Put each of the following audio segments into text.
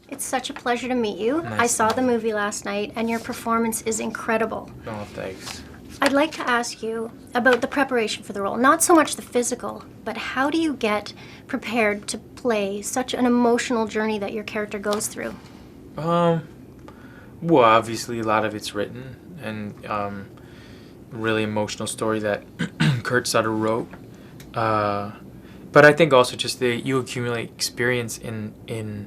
It's such a pleasure to meet you. Nice I saw to the meet you. movie last night, and your performance is incredible. Oh, thanks. I'd like to ask you about the preparation for the role. Not so much the physical, but how do you get prepared to play such an emotional journey that your character goes through? Well, obviously a lot of it's written, and really emotional story that Kurt Sutter wrote. But I think also just you accumulate experience in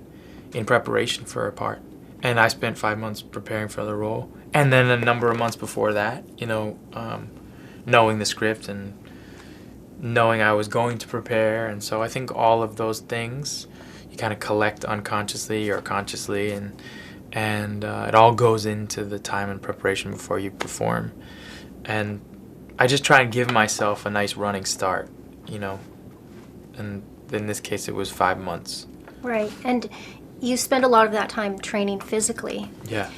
preparation for a part. And I spent 5 months preparing for the role, and then a number of months before that, knowing the script and knowing I was going to prepare. And so I think all of those things you kind of collect unconsciously or consciously, and it all goes into the time and preparation before you perform. And I just try and give myself a nice running start, and in this case it was 5 months. Right, and you spend a lot of that time training physically. Yeah.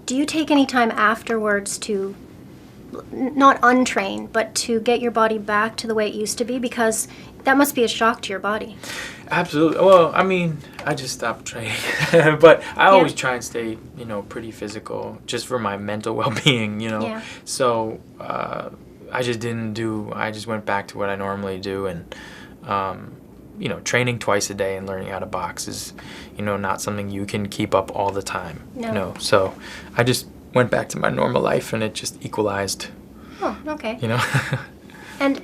Do you take any time afterwards to, not untrain, but to get your body back to the way it used to be? Because that must be a shock to your body. Absolutely. Well, I mean, I just stopped training, but I always try and stay, pretty physical, just for my mental well-being, Yeah. So I just went back to what I normally do, and training twice a day and learning how to box is, not something you can keep up all the time. No. So I just went back to my normal life, and it just equalized. Oh, okay. You And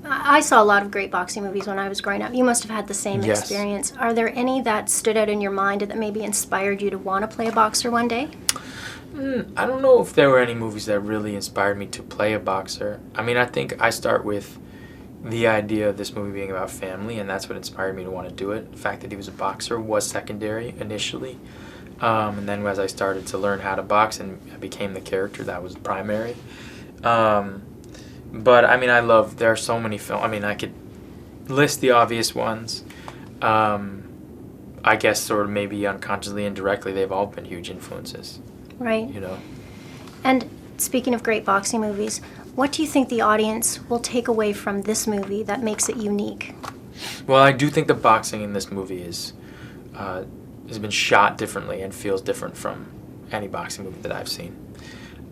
I saw a lot of great boxing movies when I was growing up. You must have had the same Yes. experience. Are there any that stood out in your mind that maybe inspired you to want to play a boxer one day? I don't know if there were any movies that really inspired me to play a boxer. I mean, I think I start with the idea of this movie being about family, and that's what inspired me to want to do it. The fact that he was a boxer was secondary initially, and then as I started to learn how to box and I became the character, that was primary. But I mean, there are so many films. I mean, I could list the obvious ones. I guess sort of maybe unconsciously, indirectly, they've all been huge influences. Right. You know. And speaking of great boxing movies, what do you think the audience will take away from this movie that makes it unique? Well, I do think the boxing in this movie has been shot differently and feels different from any boxing movie that I've seen.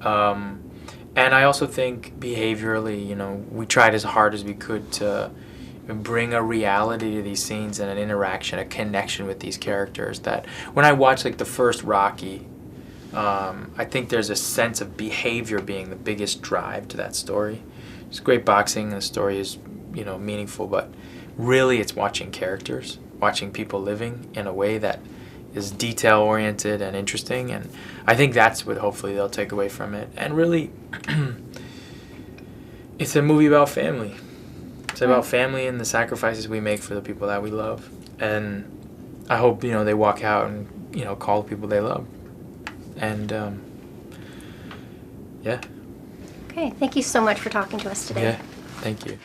And I also think behaviorally, we tried as hard as we could to bring a reality to these scenes and an interaction, a connection with these characters that when I watch like the first Rocky, I think there's a sense of behavior being the biggest drive to that story. It's great boxing, and the story is, meaningful, but really it's watching characters, watching people living in a way that is detail-oriented and interesting, and I think that's what hopefully they'll take away from it. And really, it's a movie about family. It's about family and the sacrifices we make for the people that we love. And I hope, they walk out and, call the people they love. And, yeah. Okay, thank you so much for talking to us today. Yeah, thank you.